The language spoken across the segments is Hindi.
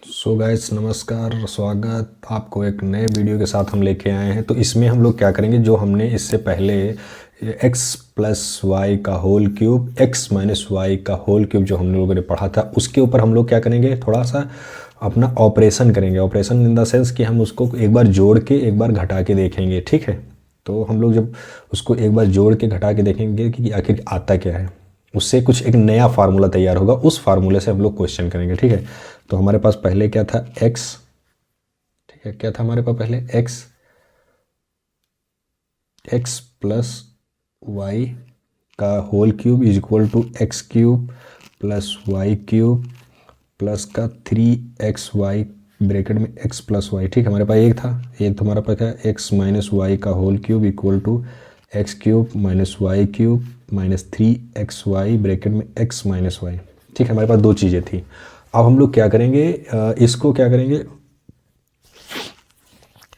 सो गाइस, नमस्कार, स्वागत आपको एक नए वीडियो के साथ हम लेके आए हैं। तो इसमें हम लोग क्या करेंगे, जो हमने इससे पहले x प्लस वाई का whole cube, x minus y का होल क्यूब जो हम लोगों ने पढ़ा था, उसके ऊपर हम लोग क्या करेंगे, थोड़ा सा अपना ऑपरेशन करेंगे। ऑपरेशन इन द सेंस कि हम उसको एक बार जोड़ के एक बार घटा के देखेंगे। ठीक है, तो हम लोग जब उसको एक बार जोड़ के घटा के देखेंगे कि आखिर आता क्या है, उससे कुछ एक नया फार्मूला तैयार होगा। उस फार्मूले से हम लोग क्वेश्चन करेंगे। ठीक है, तो हमारे पास पहले क्या था, x। ठीक है, क्या था हमारे पास पहले x प्लस वाई का whole cube is equal to x cube plus y cube plus का 3xy ब्रैकेट में x प्लस वाई। ठीक है, हमारे पास एक था, एक तो हमारे पास क्या, x माइनस वाई का whole cube equal to x cube minus y cube minus 3xy bracket में x माइनस वाई। ठीक है, हमारे पास दो चीज़ें थी। अब हम लोग क्या करेंगे, इसको क्या करेंगे,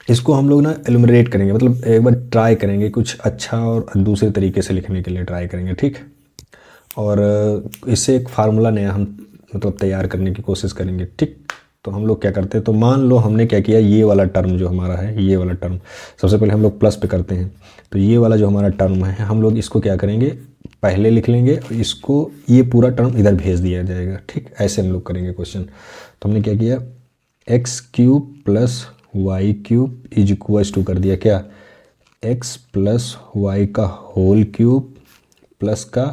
इसको हम लोग ना एलिमिनेट करेंगे, मतलब एक बार ट्राई करेंगे कुछ अच्छा और दूसरे तरीके से लिखने के लिए ट्राई करेंगे। ठीक, और इससे एक फार्मूला नया हम मतलब तैयार करने की कोशिश करेंगे। ठीक, तो हम लोग क्या करते हैं, तो मान लो हमने क्या किया, ये वाला टर्म जो हमारा है, ये वाला टर्म सबसे पहले हम लोग प्लस पे करते हैं। तो ये वाला जो हमारा टर्म है, हम लोग इसको क्या करेंगे, पहले लिख लेंगे और इसको ये पूरा टर्म इधर भेज दिया जाएगा। ठीक, ऐसे हम लोग करेंगे क्वेश्चन। तो हमने क्या किया, x cube plus y cube is equals to कर दिया क्या, एक्स प्लस वाई का होल क्यूब प्लस का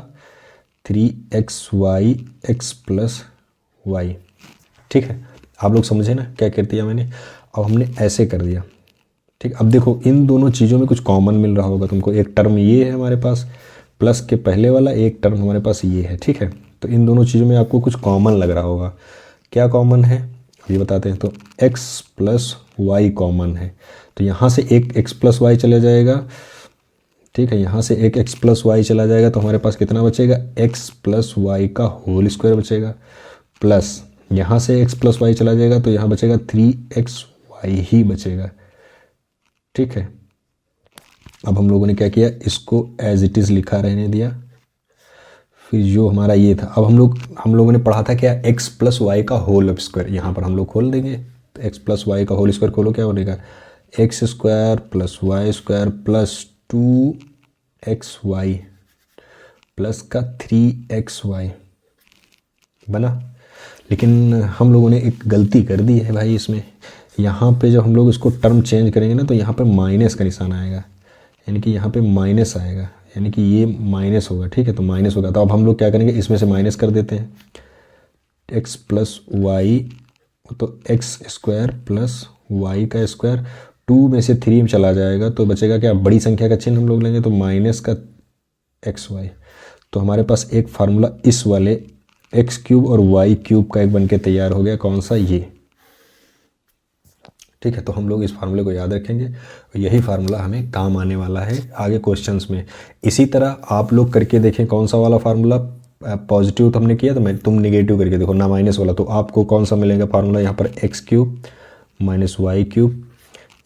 3xy एक्स प्लस वाई। ठीक है, आप लोग समझे ना क्या कर दिया मैंने। अब हमने ऐसे कर दिया। ठीक, अब देखो इन दोनों चीज़ों में कुछ कॉमन मिल रहा होगा तुमको। एक टर्म ये है हमारे पास प्लस के पहले वाला, एक टर्म हमारे पास ये है। ठीक है, तो इन दोनों चीज़ों में आपको कुछ कॉमन लग रहा होगा। क्या कॉमन है ये बताते हैं। तो x प्लस वाई कॉमन है, तो यहाँ से एक x प्लस वाई चला जाएगा। ठीक है, यहाँ से एक x प्लस वाई चला जाएगा, तो हमारे पास कितना बचेगा, x प्लस वाई का होल स्क्वायर बचेगा, प्लस यहाँ से x प्लस वाई चला जाएगा, तो यहाँ बचेगा 3xy ही बचेगा। ठीक है, अब हम लोगों ने क्या किया, इसको एज इट इज़ लिखा रहने दिया। फिर जो हमारा ये था, अब हम लोगों ने पढ़ा था क्या, x प्लस वाई का होल स्क्वायर, यहाँ पर हम लोग खोल देंगे। तो x प्लस वाई का होल स्क्वायर खोलो, क्या बनेगा, x square plus y square plus 2xy plus का 3xy बना। लेकिन हम लोगों ने एक गलती कर दी है भाई इसमें। यहाँ पे जब हम लोग इसको टर्म चेंज करेंगे ना, तो यहाँ पे माइनस का निशान आएगा, यानी कि यहाँ पे माइनस आएगा, यानी कि ये माइनस होगा। ठीक है, तो माइनस होगा, तो अब हम लोग क्या करेंगे, इसमें से माइनस कर देते हैं। एक्स प्लस वाई, तो एक्स स्क्वायर प्लस वाई का स्क्वायर, 2 में से 3 में चला जाएगा, तो बचेगा क्या, बड़ी संख्या का चिन्ह हम लोग लेंगे, तो माइनस का एक्स वाई। तो हमारे पास एक फार्मूला इस वाले एक्स क्यूब और वाई क्यूब का एक बन के तैयार हो गया। कौन सा, ये। ठीक है, तो हम लोग इस फार्मूले को याद रखेंगे, यही फार्मूला हमें काम आने वाला है आगे क्वेश्चंस में। इसी तरह आप लोग करके देखें, कौन सा वाला फार्मूला, पॉजिटिव तो हमने किया था, मैं तुम निगेटिव करके देखो ना, माइनस वाला। तो आपको कौन सा मिलेगा फार्मूला, यहाँ पर x cube minus y cube,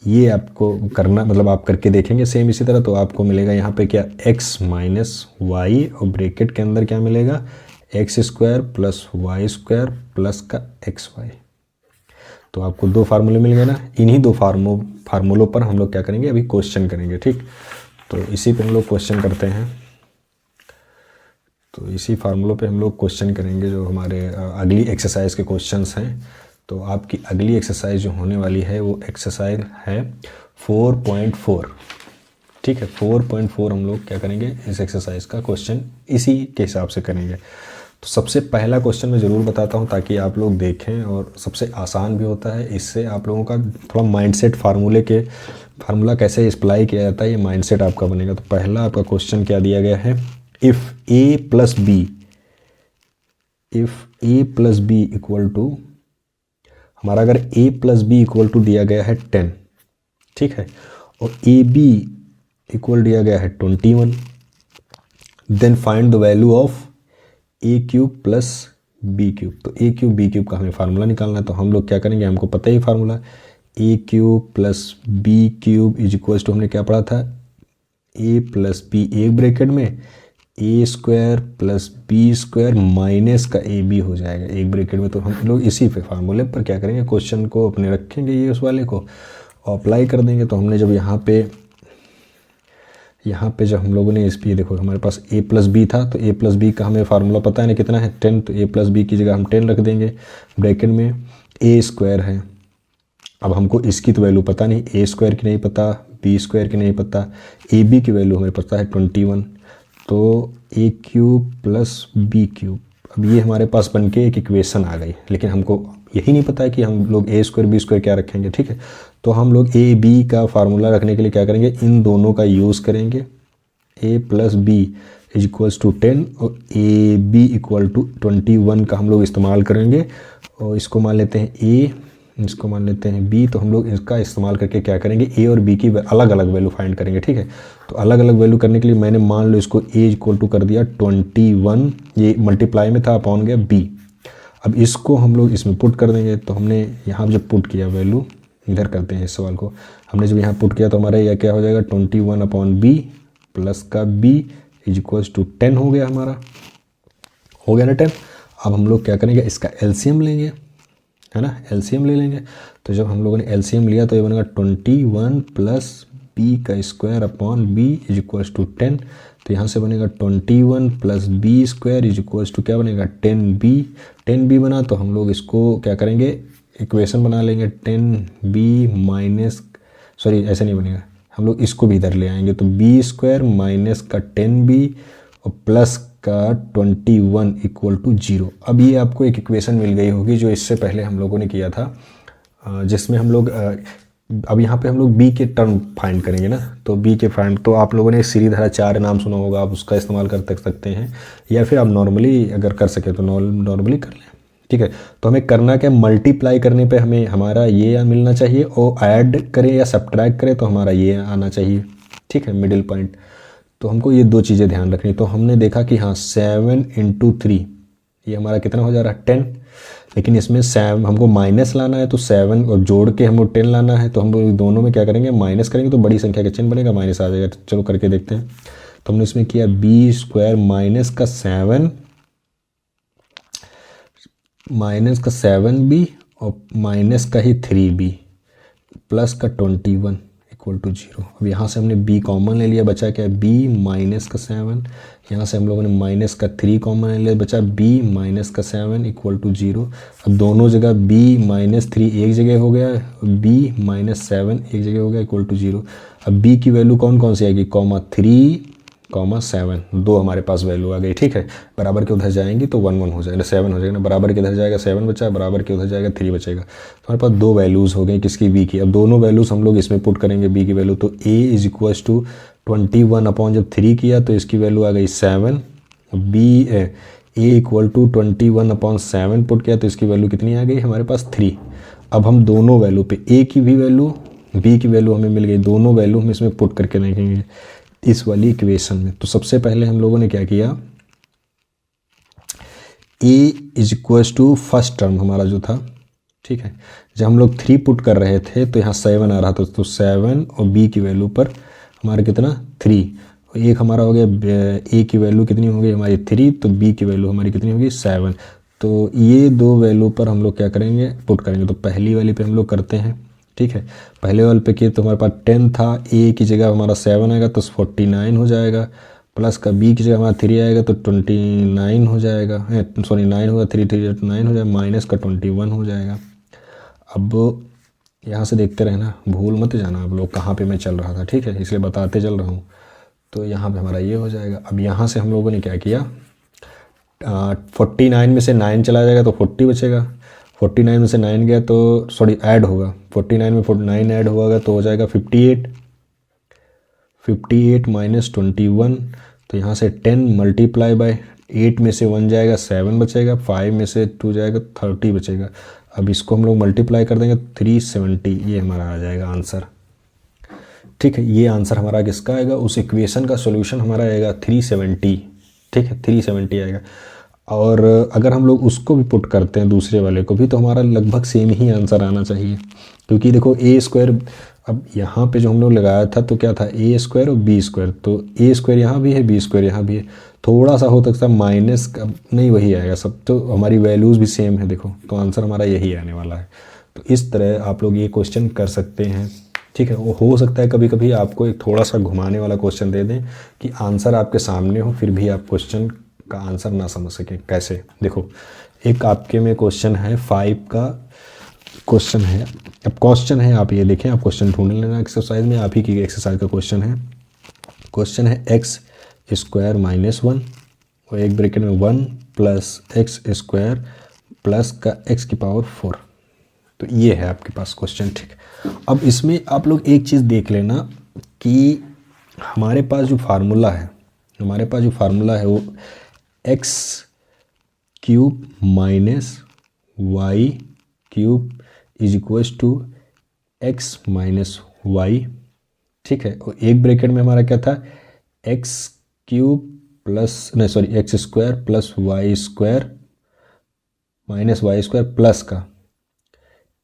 ये आपको करना, मतलब आप करके देखेंगे सेम इसी तरह, तो आपको मिलेगा यहाँ पे क्या, x माइनस वाई और ब्रैकेट के अंदर क्या मिलेगा, x square plus y square plus का एक्स वाई। तो आपको दो फार्मूले मिल गए ना। इन्हीं दो फार्मूलों पर हम लोग क्या करेंगे, अभी क्वेश्चन करेंगे। ठीक, तो इसी पे हम लोग क्वेश्चन करते हैं। तो इसी फार्मूलों पे हम लोग क्वेश्चन करेंगे, जो हमारे अगली एक्सरसाइज के क्वेश्चंस हैं। तो आपकी अगली एक्सरसाइज जो होने वाली है, वो एक्सरसाइज है 4.4। ठीक है, 4.4 हम लोग क्या करेंगे, इस एक्सरसाइज का क्वेश्चन इसी के हिसाब से करेंगे। तो सबसे पहला क्वेश्चन मैं ज़रूर बताता हूँ ताकि आप लोग देखें, और सबसे आसान भी होता है, इससे आप लोगों का थोड़ा माइंडसेट, फार्मूला कैसे अप्लाई किया जाता है, ये माइंडसेट आपका बनेगा। तो पहला आपका क्वेश्चन क्या दिया गया है, if a plus b equal to, हमारा अगर a plus b equal to दिया गया है 10, ठीक है, और ए बी इक्वल दिया गया है 21, then find the value of a cube plus B cube. तो ए क्यूब बी क्यूब का हमें फार्मूला निकालना है। तो हम लोग क्या करेंगे, हमको पता ही formula, A cube plus B cube is equals to, हमने क्या पढ़ा था, ए प्लस बी एक ब्रैकेट में, A square plus B square minus का ए बी हो जाएगा एक ब्रैकेट में। तो हम लोग इसी पे फार्मूले पर क्या करेंगे, क्वेश्चन को अपने रखेंगे ये उस वाले को अप्लाई कर देंगे। तो हमने जब यहाँ पे जब हम लोगों ने इस पे देखो हमारे पास a प्लस बी था, तो a प्लस बी का हमें फार्मूला पता है ना कितना है 10, तो a प्लस बी की जगह हम 10 रख देंगे ब्रैकेट में। a स्क्वायर है, अब हमको इसकी तो वैल्यू पता नहीं, a स्क्वायर की नहीं पता, b स्क्वायर की नहीं पता, ए बी की वैल्यू हमें पता है 21, तो a cube plus B cube. अब ये हमारे पास बन के एक इक्वेशन आ गई, लेकिन हमको यही नहीं पता है कि हम लोग a स्क्वायर बी स्क्वायर क्या रखेंगे। ठीक है, तो हम लोग ए बी का फार्मूला रखने के लिए क्या करेंगे, इन दोनों का यूज़ करेंगे। a plus b is equals to 10 और ए बी इक्वल टू 21 का हम लोग इस्तेमाल करेंगे। और इसको मान लेते हैं a, इसको मान लेते हैं b, तो हम लोग इसका इस्तेमाल करके क्या करेंगे, a और b की अलग अलग वैल्यू फाइंड करेंगे। ठीक है, तो अलग अलग वैल्यू करने के लिए मैंने मान लो इसको a इक्वल टू कर दिया 21, ये मल्टीप्लाई में था अपॉन गया b। अब इसको हम लोग इसमें पुट कर देंगे। तो हमने यहाँ जब पुट किया वैल्यू, इधर करते हैं इस सवाल को, हमने जब यहाँ पुट किया तो हमारा यह क्या हो जाएगा 21 अपॉन बी प्लस का b इज इक्वल्स टू 10 हो गया हमारा, हो गया ना 10। अब हम लोग क्या करेंगे, इसका एलसीएम लेंगे, है ना, एलसीएम ले लेंगे। तो जब हम लोगों ने एलसीएम लिया तो ये बनेगा 21 प्लस बी का square upon b is equals to 10। तो यहाँ से बनेगा 21 plus B square is equals to क्या बनेगा 10b बना। तो हम लोग इसको क्या करेंगे, इक्वेशन बना लेंगे 10b माइनस, सॉरी ऐसे नहीं बनेगा, हम लोग इसको भी इधर ले आएंगे। तो बी स्क्वायर माइनस का 10b और प्लस का 21 इक्वल टू 0। अब ये आपको एक इक्वेशन मिल गई होगी जो इससे पहले हम लोगों ने किया था, जिसमें हम लोग अब यहाँ पे हम लोग b के टर्म फाइंड करेंगे ना। तो b के फाइंड, तो आप लोगों ने सीरीधारा 4 नाम सुना होगा, आप उसका इस्तेमाल कर सकते हैं, या फिर आप नॉर्मली अगर कर सके तो नॉर्मली कर लें। ठीक है, तो हमें करना क्या, मल्टीप्लाई करने पे हमें हमारा ये मिलना चाहिए, और ऐड करें या सब्ट्रैक्ट करें तो हमारा ये आना चाहिए। ठीक है, मिडिल पॉइंट। तो हमको ये दो चीज़ें ध्यान रखनी। तो हमने देखा कि हाँ 7 × 3 ये हमारा कितना हो जा रहा है 10, लेकिन इसमें हमको माइनस लाना है, तो 7 और जोड़ के हमको 10 लाना है। तो हम लोग दोनों में क्या करेंगे, माइनस करेंगे तो बड़ी संख्या का चिन्ह बनेगा, माइनस आ जाएगा। चलो करके देखते हैं। तो हमने इसमें किया बी स्क्वायर माइनस का 7b और माइनस का ही 3b प्लस का 21 इक्वल टू 0। अब यहाँ से हमने b कॉमन ले लिया, बचा क्या b माइनस का 7, यहाँ से हम लोगों ने माइनस का 3 कॉमन ले लिया, बचा b माइनस का 7 इक्वल टू 0। अब दोनों जगह b माइनस 3 एक जगह हो गया, b माइनस 7 एक जगह हो गया इक्वल टू 0। अब b की वैल्यू कौन कौन सी आएगी, 3, 7, दो हमारे पास वैल्यू आ गई। ठीक है, बराबर के उधर जाएंगी तो 1 1 हो जाएगा, 7 हो जाएगा ना, बराबर के इधर जाएगा 7 बचा, बराबर के उधर जाएगा 3 बचेगा। तो हमारे पास दो वैल्यूज़ हो गई, किसकी, b की। अब दोनों वैल्यूज़ हम लोग इसमें पुट करेंगे b की वैल्यू। तो a is equals to 21 upon जब 3 किया तो इसकी वैल्यू आ गई 7, a equal to 21 upon 7 put किया तो इसकी वैल्यू कितनी आ गई हमारे पास 3। अब हम दोनों वैल्यू पे a की भी वैल्यू b की वैल्यू हमें मिल गई, दोनों वैल्यू हम इसमें पुट करके देखेंगे इस वाली इक्वेशन में। तो सबसे पहले हम लोगों ने क्या किया, a is equals to first term हमारा जो था, ठीक है, जब हम लोग 3 पुट कर रहे थे तो यहाँ 7 आ रहा था, तो 7 और b की वैल्यू पर हमारा कितना 3, और एक हमारा हो गया a की वैल्यू कितनी हो गई हमारी 3, तो b की वैल्यू हमारी कितनी होगी 7। तो ये दो वैल्यू पर हम लोग क्या करेंगे, पुट करेंगे। तो पहली वाली पे हम लोग करते हैं। ठीक है, पहले वाले पे किए तो हमारे पास 10 था, a की जगह हमारा 7 आएगा तो 49 हो जाएगा, प्लस का b की जगह हमारा 3 आएगा तो 29 हो जाएगा, सॉरी 9 होगा, 3 3 9 हो जाएगा, माइनस का 21 हो जाएगा। अब यहाँ से देखते रहना, भूल मत जाना आप लोग कहाँ पे मैं चल रहा था। ठीक है, इसलिए बताते चल रहा हूँ। तो यहाँ पे हमारा ये हो जाएगा। अब यहाँ से हम लोगों ने क्या किया, 49 में से 9 चला जाएगा तो 40 बचेगा, 49 में से 9 गया तो सॉरी ऐड होगा, 49 में 9 ऐड होगा तो हो जाएगा 58 माइनस 21। तो यहाँ से 10 मल्टीप्लाई बाय 8 में से 1 जाएगा 7 बचेगा, 5 में से 2 जाएगा 30 बचेगा। अब इसको हम लोग मल्टीप्लाई कर देंगे 370, ये हमारा आ जाएगा आंसर। ठीक है, ये आंसर हमारा किसका आएगा, उस इक्वेशन का सॉल्यूशन हमारा आएगा 370। ठीक है, 370 आएगा। और अगर हम लोग उसको भी पुट करते हैं दूसरे वाले को भी तो हमारा लगभग सेम ही आंसर आना चाहिए, क्योंकि देखो a स्क्वायर, अब यहाँ पे जो हम लोग लगाया था तो क्या था a स्क्वायर और b स्क्वायर, तो a स्क्वायर यहाँ भी है b स्क्वायर यहाँ भी है, थोड़ा सा हो सकता है माइनस का, नहीं वही आएगा सब, तो हमारी वैल्यूज़ भी सेम है देखो, तो आंसर हमारा यही आने वाला है। तो इस तरह आप लोग ये क्वेश्चन कर सकते हैं, ठीक है। वो हो सकता है कभी कभी आपको एक थोड़ा सा घुमाने वाला क्वेश्चन दे दें कि आंसर आपके सामने हो, फिर भी आप क्वेश्चन का आंसर ना समझ सकें। कैसे, देखो एक आपके में क्वेश्चन है 5 का क्वेश्चन है। अब क्वेश्चन है, आप ये देखें, आप क्वेश्चन ढूंढ लेना एक्सरसाइज में, आप ही की एक्सरसाइज का क्वेश्चन है। क्वेश्चन है एक्स स्क्वायर माइनस 1 और एक ब्रैकेट में 1 प्लस एक्स स्क्वायर प्लस का एक्स की पावर 4। तो ये है आपके पास क्वेश्चन, ठीक। अब इसमें आप लोग एक चीज़ देख लेना कि हमारे पास जो फार्मूला है, वो x cube minus y cube is equals to x minus y, ठीक है। और एक ब्रैकेट में हमारा क्या था, एक्स क्यूब प्लस नहीं sorry x square plus y square minus y square plus का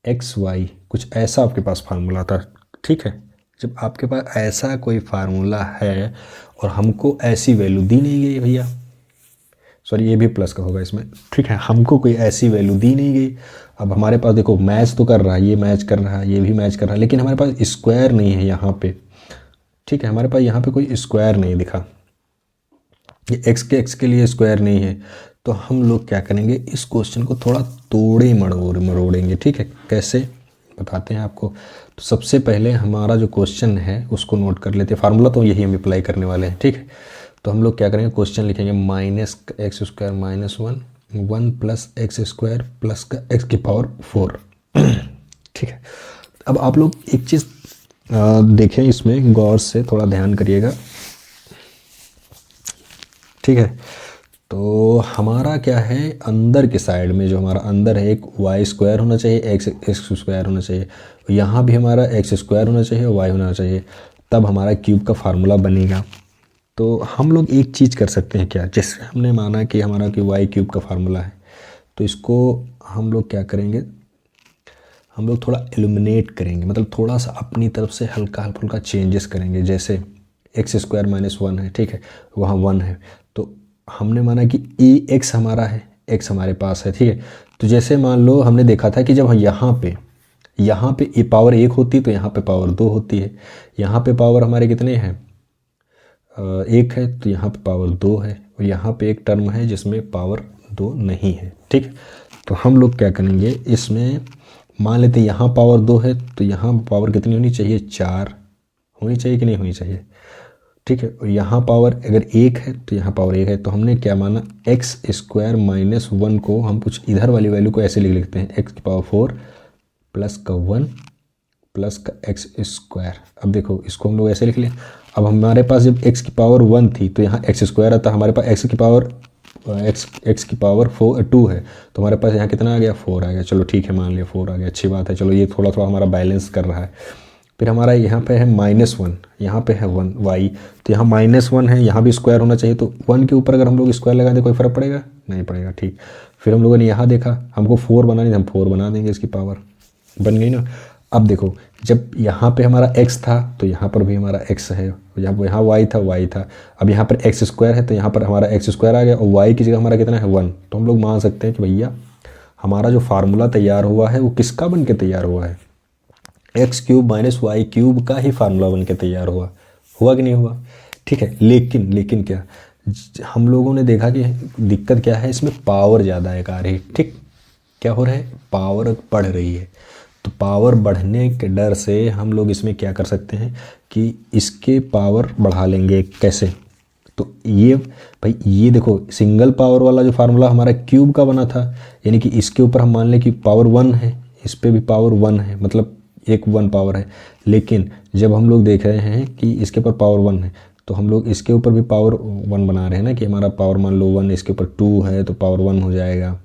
एक्स वाई, कुछ ऐसा आपके पास फार्मूला था, ठीक है। जब आपके पास ऐसा कोई फार्मूला है और हमको ऐसी वैल्यू दी नहीं गई भैया, सॉरी ये भी प्लस का होगा इसमें, ठीक है, हमको कोई ऐसी वैल्यू दी नहीं गई। अब हमारे पास देखो मैच तो कर रहा है, ये मैच कर रहा है, ये भी मैच कर रहा है, लेकिन हमारे पास स्क्वायर नहीं है यहाँ पे, ठीक है। हमारे पास यहाँ पे कोई स्क्वायर नहीं दिखा, ये एक्स के लिए स्क्वायर नहीं है। तो हम लोग क्या करेंगे, इस क्वेश्चन को थोड़ा तोड़े मरोड़ेंगे, ठीक है। कैसे बताते हैं आपको। तो सबसे पहले हमारा जो क्वेश्चन है उसको नोट कर लेते हैं, फार्मूला तो यही हम अप्लाई करने वाले हैं, ठीक है। तो हम लोग क्या करेंगे, क्वेश्चन लिखेंगे minus x square minus 1 plus x square plus का एक्स की पावर 4, ठीक है। अब आप लोग एक चीज़ देखें, इसमें गौर से थोड़ा ध्यान करिएगा, ठीक है। तो हमारा क्या है, अंदर के साइड में जो हमारा अंदर है, एक वाई स्क्वायर होना चाहिए, एक्स स्क्वायर होना चाहिए, यहाँ भी हमारा एक्स स्क्वायर होना चाहिए और वाई होना चाहिए, तब हमारा क्यूब का फार्मूला बनेगा। तो हम लोग एक चीज़ कर सकते हैं क्या, जैसे हमने माना कि हमारा कि वाई क्यूब का फार्मूला है, तो इसको हम लोग क्या करेंगे, हम लोग थोड़ा एलिमिनेट करेंगे, मतलब थोड़ा सा अपनी तरफ से हल्का हल्का चेंजेस करेंगे। जैसे एक्स स्क्वायर माइनस 1 है, ठीक है, वहाँ 1 है, तो हमने माना कि ए एक्स हमारा है, एक्स हमारे पास है, ठीक है। तो जैसे मान लो हमने देखा था कि जब यहाँ पे ए पावर 1 होती तो यहाँ पे पावर 2 होती है, यहाँ पे पावर हमारे कितने हैं, 1 है, तो यहाँ पे पावर 2 है, और यहाँ पे एक टर्म है जिसमें पावर 2 नहीं है, ठीक। तो हम लोग क्या करेंगे, इसमें मान लेते हैं यहाँ पावर 2 है, तो यहाँ पावर कितनी होनी चाहिए, 4 होनी चाहिए कि नहीं होनी चाहिए, ठीक है। और यहाँ पावर अगर 1 है तो यहाँ पावर 1 है, तो हमने क्या माना, एक्स स्क्वायर माइनस 1 को हम कुछ इधर वाली वैल्यू को ऐसे लिख लेते हैं, एक्स की पावर 4 प्लस का 1 प्लस का एक्स स्क्वायर। अब देखो इसको हम लोग ऐसे लिख लें। अब हमारे पास जब एक्स की पावर 1 थी तो यहाँ एक्स स्क्वायर आता, हमारे पास एक्स की पावर 2 है, तो हमारे पास यहाँ कितना आ गया, 4 आ गया। चलो ठीक है, मान लिया 4 आ गया, अच्छी बात है। चलो ये थोड़ा थोड़ा हमारा बैलेंस कर रहा है। फिर हमारा यहाँ पे है -1, यहाँ पे है 1 वाई, तो यहाँ -1 है, यहाँ भी स्क्वायर होना चाहिए, तो 1 के ऊपर अगर हम लोग स्क्वायर लगा दें कोई फ़र्क पड़ेगा, नहीं पड़ेगा, ठीक। फिर हम लोगों ने यहाँ देखा, हमको 4 बनानी, हम 4 बना देंगे, इसकी पावर बन गई ना। अब देखो जब यहाँ पे हमारा x था तो यहाँ पर भी हमारा x है, यहाँ y था, अब यहाँ पर एक्स स्क्वायर है तो यहाँ पर हमारा एक्स स्क्वायर आ गया, और y की जगह हमारा कितना है, 1। तो हम लोग मान सकते हैं कि भैया हमारा जो फार्मूला तैयार हुआ है वो किसका बन के तैयार हुआ है, x cube minus y cube का ही फार्मूला बन के तैयार हुआ कि नहीं हुआ, ठीक है। लेकिन क्या हम लोगों ने देखा कि दिक्कत क्या है, इसमें पावर ज़्यादा है आ रही, ठीक। क्या हो रहा है, पावर बढ़ रही है, तो पावर बढ़ने के डर से हम लोग इसमें क्या कर सकते हैं कि इसके पावर बढ़ा लेंगे। कैसे, तो ये भाई ये देखो सिंगल पावर वाला जो फार्मूला हमारा क्यूब का बना था, यानी कि इसके ऊपर हम मान लें कि पावर 1 है, इस पर भी पावर 1 है, मतलब एक 1 पावर है। लेकिन जब हम लोग देख रहे हैं कि इसके ऊपर पावर 1 है, तो हम लोग इसके ऊपर भी पावर 1 बना रहे हैं ना, कि हमारा पावर मान लो 1, इसके ऊपर 2 है तो पावर 1 हो जाएगा,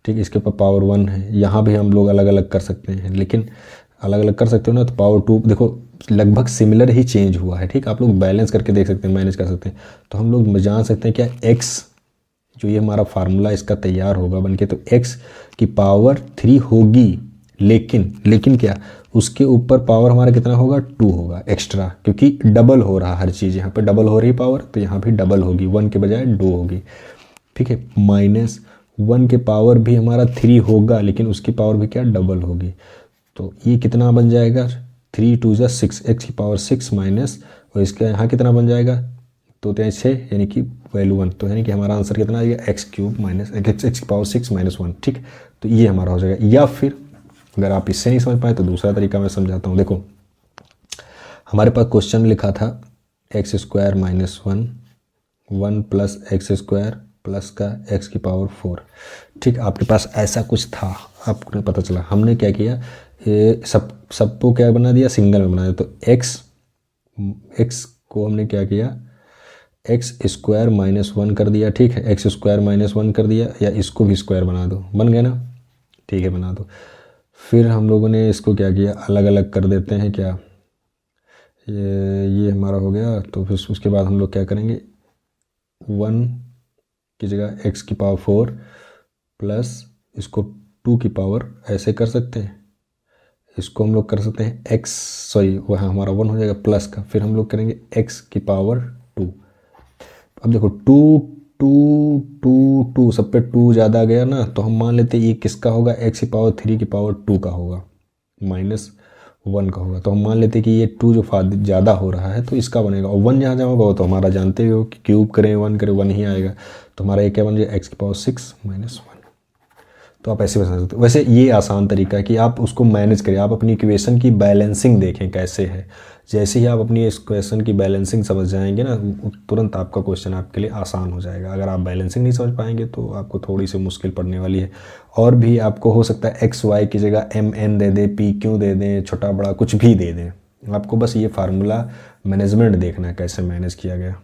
ठीक। इसके ऊपर पावर 1 है, यहाँ भी हम लोग अलग अलग कर सकते हैं, लेकिन अलग अलग कर सकते हो ना, तो पावर 2 देखो लगभग सिमिलर ही चेंज हुआ है, ठीक। आप लोग बैलेंस करके देख सकते हैं, मैनेज कर सकते हैं। तो हम लोग जान सकते हैं क्या, x जो ये हमारा फार्मूला इसका तैयार होगा बनके, तो x की पावर 3 होगी, लेकिन क्या उसके ऊपर पावर हमारा कितना होगा 2 होगा एक्स्ट्रा, क्योंकि डबल हो रहा हर चीज़, यहाँ पे डबल हो रही पावर तो यहाँ भी डबल होगी, 1 के बजाय 2 होगी। ठीक है, -1 के पावर भी हमारा 3 होगा, लेकिन उसकी पावर भी क्या डबल होगी। तो ये कितना बन जाएगा 3 2 जा 6, एक्स की पावर 6 माइनस, और इसका यहाँ कितना बन जाएगा, तो 6 यानी कि वैल्यू 1, तो यानी कि हमारा आंसर कितना आ जाएगा x³ माइनस एक्स की पावर 6 माइनस 1। ठीक, तो ये हमारा हो जाएगा। या फिर अगर आप इससे नहीं समझ पाए तो दूसरा तरीका मैं समझाता हूँ। देखो हमारे पास क्वेश्चन लिखा था x² - 1 1 + x² प्लस का x की पावर 4। ठीक, आपके पास ऐसा कुछ था, आपको पता चला, हमने क्या किया, ये सबको क्या बना दिया, सिंगल में बना दिया। तो x को हमने क्या किया, x² - 1 कर दिया। ठीक है, x² - 1 कर दिया, या इसको भी स्क्वायर बना दो, बन गया ना। ठीक है, बना दो। फिर हम लोगों ने इसको क्या किया, अलग अलग कर देते हैं क्या, ये हमारा हो गया। तो फिर उसके बाद हम लोग क्या करेंगे, 1 की जगह x की पावर 4 प्लस इसको 2 की पावर, ऐसे कर सकते हैं। इसको हम लोग कर सकते हैं वह हमारा 1 हो जाएगा प्लस का, फिर हम लोग करेंगे x की पावर 2। अब देखो 2 2 2 2 सब पे 2 ज़्यादा गया ना, तो हम मान लेते हैं ये किसका होगा, x की पावर 3 की पावर 2 का होगा, -1 का होगा। तो हम मान लेते हैं कि ये 2 जो ज़्यादा हो रहा है तो इसका बनेगा, और 1 जहाँ जहाँ होगा तो हमारा जानते हो कि क्यूब करें 1 करें 1 ही आएगा। तो हमारा ये क्या बन जाएगा, x की पावर 6 - 1। तो आप ऐसे बता सकते हो। वैसे ये आसान तरीका है कि आप उसको मैनेज करें, आप अपनी इक्वेशन की बैलेंसिंग देखें कैसे है। जैसे ही आप अपनी इस क्वेश्चन की बैलेंसिंग समझ जाएंगे ना, तुरंत आपका क्वेश्चन आपके लिए आसान हो जाएगा। अगर आप बैलेंसिंग नहीं समझ पाएंगे तो आपको थोड़ी सी मुश्किल पड़ने वाली है। और भी आपको हो सकता है एक्स वाई की जगह MN दे दें, PQ दे दें, छोटा बड़ा कुछ भी दे दें। आपको बस ये फार्मूला मैनेजमेंट देखना है कैसे मैनेज किया गया।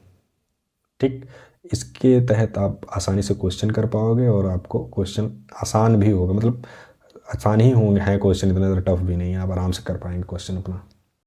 ठीक, इसके तहत आप आसानी से क्वेश्चन कर पाओगे, और आपको क्वेश्चन आसान भी होगा, मतलब आसान ही होंगे हैं क्वेश्चन, इतना ज़्यादा टफ भी नहीं है, आप आराम से कर पाएंगे क्वेश्चन अपना।